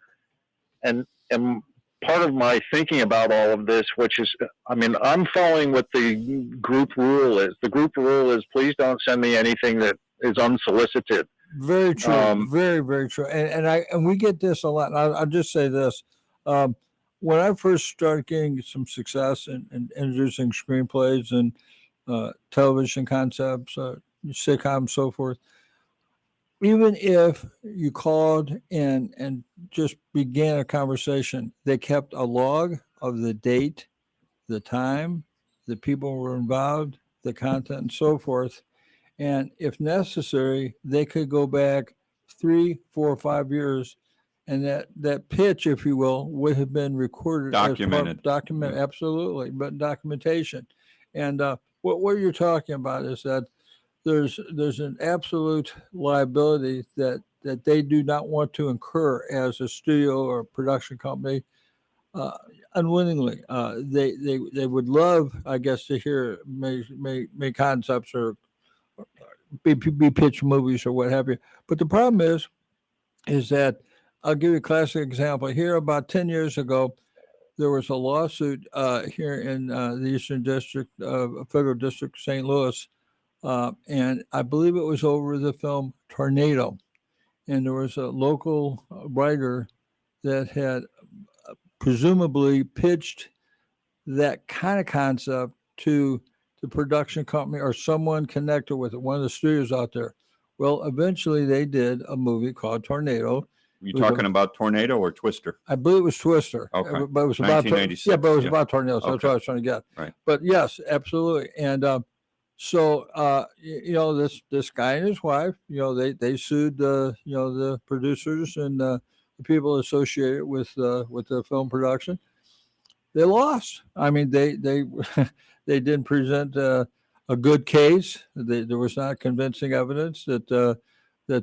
And part of my thinking about all of this, which is, I mean, I'm following what the group rule is. The group rule is, please don't send me anything that is unsolicited. Very true. Very, very true. And we get this a lot. And I'll just say this. When I first started getting some success in introducing screenplays and television concepts, sitcoms, so forth, even if you called and just began a conversation, they kept a log of the date, the time, the people who were involved, the content, and so forth. And if necessary, they could go back 3, 4, 5 years, and that pitch, if you will, would have been recorded, documented, absolutely, but documentation. And what you're talking about is that there's an absolute liability that they do not want to incur as a studio or production company, unwittingly. They would love, I guess, to hear make concepts or be pitched movies or what have you. But the problem is that, I'll give you a classic example. Here, about 10 years ago, there was a lawsuit here in the Eastern District, Federal District, St. Louis, and I believe it was over the film Tornado. And there was a local writer that had presumably pitched that kind of concept to the production company or someone connected with it, one of the studios out there. Well, eventually they did a movie called Tornado. You talking about Tornado or Twister? I believe it was Twister. Okay. But it was about 1996. but it was about Tornado. So Okay. that's what I was trying to get. Right. But yes, absolutely. And this guy and his wife, they sued the producers and the people associated with the film production. They lost. I mean, they they didn't present a good case. There was not convincing evidence that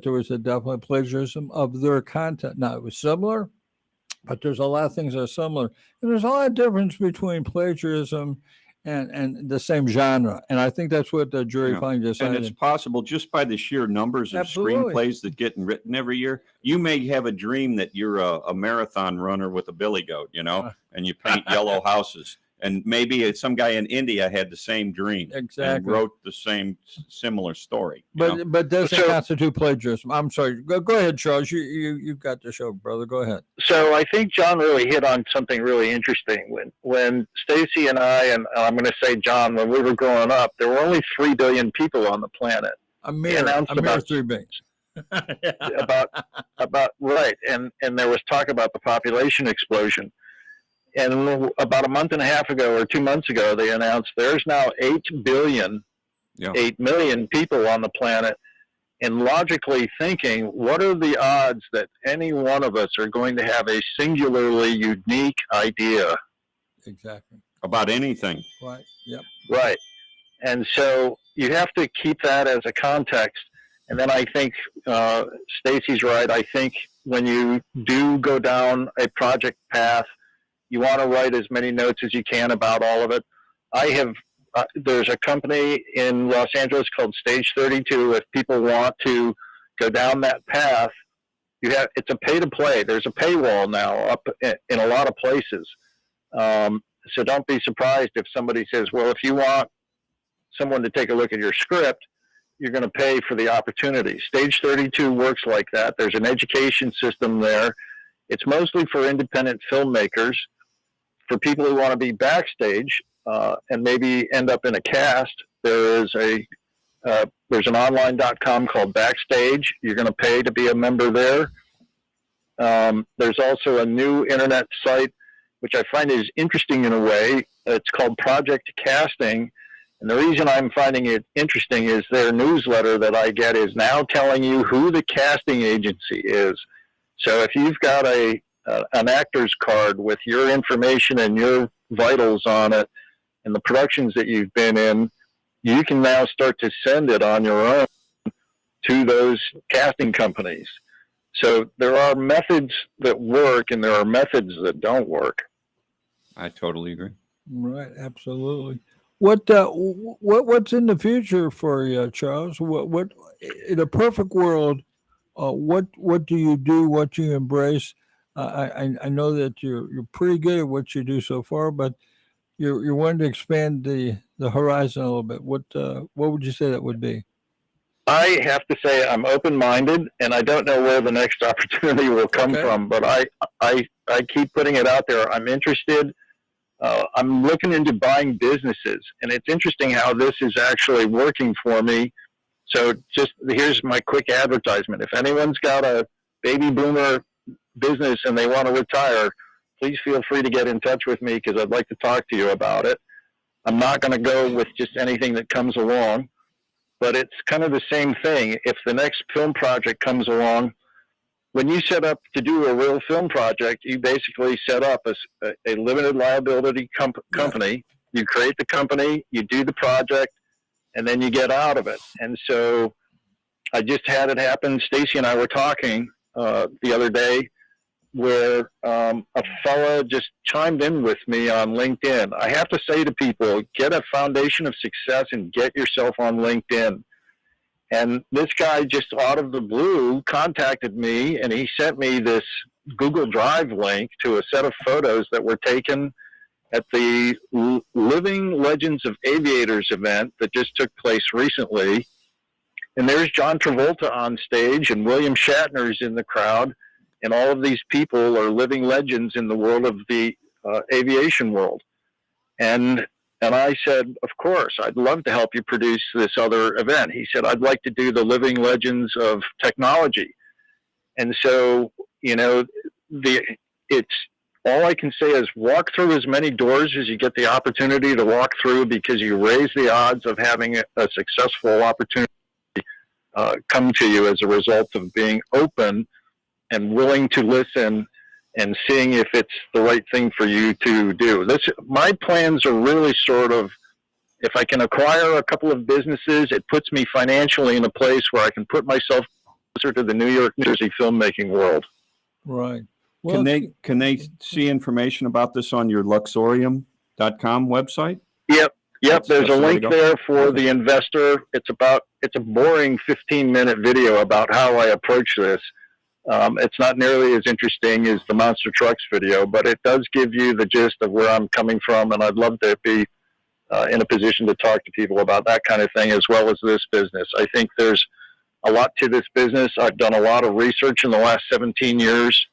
there was a definite plagiarism of their content. Now, it was similar, but there's a lot of things that are similar. And there's a lot of difference between plagiarism and the same genre. And I think that's what the jury finally decided. And it's possible just by the sheer numbers of screenplays that get written every year. You may have a dream that you're a marathon runner with a billy goat, and you paint yellow houses. And maybe some guy in India had the same dream and wrote the same similar story. But doesn't constitute plagiarism. I'm sorry. Go ahead, Charles. You've got the show, brother. Go ahead. So I think John really hit on something really interesting. When Stacy and I, and I'm going to say John, when we were growing up, there were only 3 billion people on the planet. A mere 3 billion. about right, and there was talk about the population explosion. And about a month and a half ago or 2 months ago, they announced there's now 8 million people on the planet. And logically thinking, what are the odds that any one of us are going to have a singularly unique idea? Exactly. About anything. Right. Yep. Right. And so you have to keep that as a context. And then I think Stacy's right. I think when you do go down a project path, you want to write as many notes as you can about all of it. There's a company in Los Angeles called Stage 32. If people want to go down that path, it's a pay to play. There's a paywall now up in a lot of places. So don't be surprised if somebody says, well, if you want someone to take a look at your script, you're going to pay for the opportunity. Stage 32 works like that. There's an education system there. It's mostly for independent filmmakers. For people who want to be backstage and maybe end up in a cast, there's an online.com called Backstage. You're going to pay to be a member there. There's also a new internet site, which I find is interesting in a way. It's called Project Casting. And the reason I'm finding it interesting is their newsletter that I get is now telling you who the casting agency is. So if you've got an actor's card with your information and your vitals on it and the productions that you've been in, you can now start to send it on your own to those casting companies. So there are methods that work and there are methods that don't work. I totally agree. Right, absolutely. What's in the future for you, Charles? What in a perfect world? What do you do? What do you embrace? I know that you're pretty good at what you do so far, but you're wanting to expand the horizon a little bit. What would you say that would be? I have to say I'm open-minded, and I don't know where the next opportunity will come from, but I keep putting it out there. I'm interested. I'm looking into buying businesses, and it's interesting how this is actually working for me. So just here's my quick advertisement. If anyone's got a baby boomer business and they want to retire, please feel free to get in touch with me because I'd like to talk to you about it. I'm not going to go with just anything that comes along, but it's kind of the same thing. If the next film project comes along, when you set up to do a real film project, you basically set up a limited liability company. You create the company, you do the project, and then you get out of it. And so I just had it happen. Stacy and I were talking the other day where a fella just chimed in with me on LinkedIn. I have to say to people, get a foundation of success and get yourself on LinkedIn. And this guy just out of the blue contacted me, and he sent me this Google Drive link to a set of photos that were taken at the Living Legends of Aviators event that just took place recently. And there's John Travolta on stage, and William Shatner's in the crowd, and all of these people are living legends in the world of the aviation world. And I said, of course, I'd love to help you produce this other event. He said, I'd like to do the Living Legends of Technology. And so, it's all I can say is walk through as many doors as you get the opportunity to walk through, because you raise the odds of having a successful opportunity come to you as a result of being open and willing to listen and seeing if it's the right thing for you to do. My plans are really sort of, if I can acquire a couple of businesses, it puts me financially in a place where I can put myself closer to the New York, New Jersey filmmaking world. Right. Well, Can they see information about this on your Luxorium.com website? Yep. There's a link there for the investor. It's a boring 15-minute video about how I approach this. It's not nearly as interesting as the Monster Trucks video, but it does give you the gist of where I'm coming from, and I'd love to be in a position to talk to people about that kind of thing as well as this business. I think there's a lot to this business. I've done a lot of research in the last 17 years,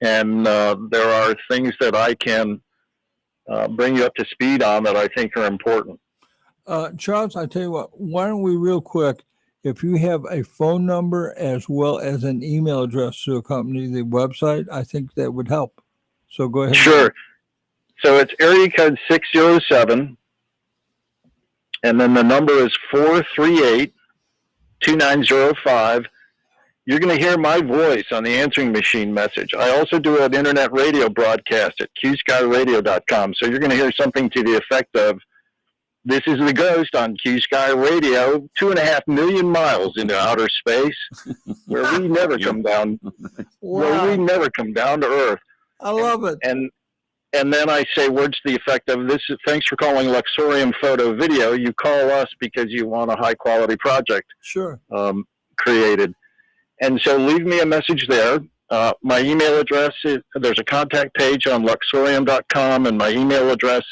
and there are things that I can bring you up to speed on that I think are important. Charles, I tell you what, why don't we real quick, if you have a phone number as well as an email address to accompany the website, I think that would help. So go ahead. Sure. So it's area code 607, and then the number is 438-2905. You're going to hear my voice on the answering machine message. I also do an internet radio broadcast at qskyradio.com. So you're going to hear something to the effect of, "This is the Ghost on Q Sky Radio, 2.5 million miles into outer space, where we never come down, where we never come down to Earth." I love it. And then I say words to the effect of, "This is, thanks for calling Luxorium Photo Video. You call us because you want a high quality project created." And so leave me a message there. My email address is, there's a contact page on Luxorium.com, and my email address,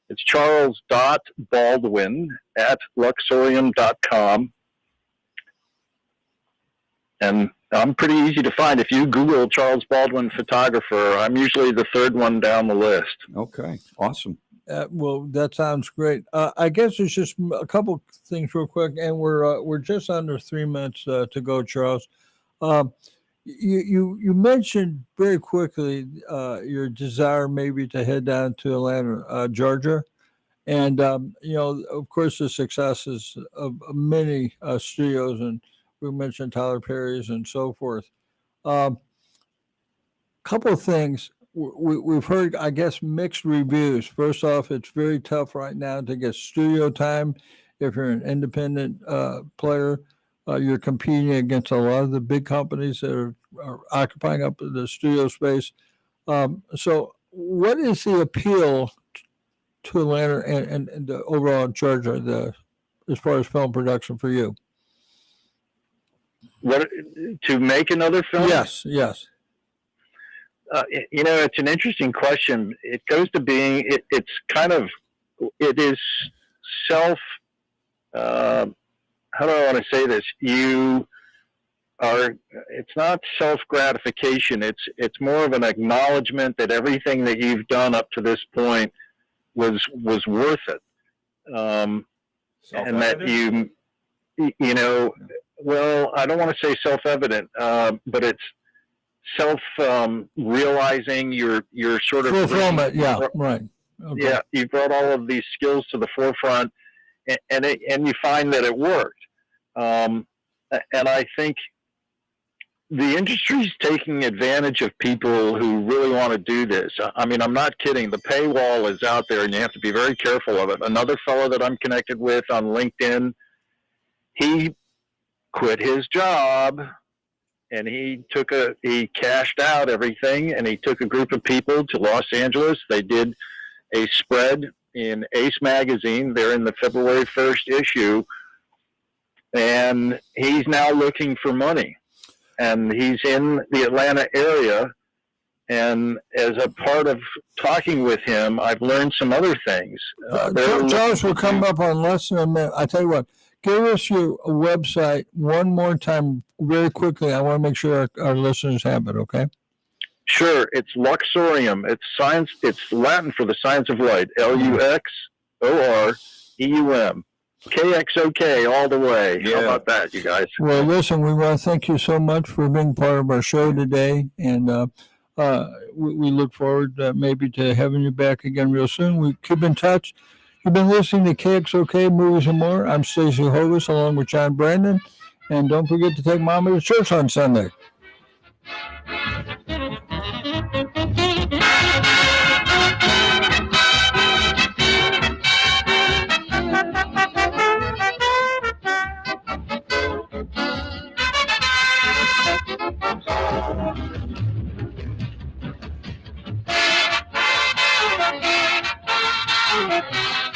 it's charles.baldwin@luxorium.com. And I'm pretty easy to find. If you Google Charles Baldwin photographer, I'm usually the third one down the list. Okay, awesome. Well, that sounds great. I guess it's just a couple things real quick, and we're just under 3 minutes to go, Charles. You mentioned very quickly your desire maybe to head down to Atlanta, Georgia. And, of course, the successes of many studios, and we mentioned Tyler Perry's and so forth. Couple of things. We've heard, I guess, mixed reviews. First off, it's very tough right now to get studio time if you're an independent player, you're competing against a lot of the big companies that are occupying up the studio space. So what is the appeal to Atlanta and the overall Georgia, as far as film production for you? What, to make another film? Yes. It's an interesting question. It goes to being, it is self, how do I want to say this? It's not self-gratification. It's more of an acknowledgement that everything that you've done up to this point was worth it. And that well, I don't want to say self-evident, but it's realizing your sort of fulfillment. Yeah, right. Okay. Yeah, you brought all of these skills to the forefront, and you find that it worked. And I think the industry's taking advantage of people who really want to do this. I mean, I'm not kidding. The paywall is out there, and you have to be very careful of it. Another fellow that I'm connected with on LinkedIn, he quit his job, and he cashed out everything, and he took a group of people to Los Angeles. They did a spread in Ace Magazine. They're in the February 1st issue, and he's now looking for money. And he's in the Atlanta area, and as a part of talking with him, I've learned some other things. Charles will come up on less than a minute. I tell you what, give us your website one more time very quickly. I want to make sure our listeners have it, okay? Sure. It's Luxorium. It's science. It's Latin for the science of light. LUXOREUM. KXOK all the way. Yeah. How about that, you guys? Well, listen, we want to thank you so much for being part of our show today, and we look forward maybe to having you back again real soon. We keep in touch. You've been listening to KXOK Movies and More. I'm Stacey Hovis along with John Brandon, and don't forget to take Mama to church on Sunday. Thank you.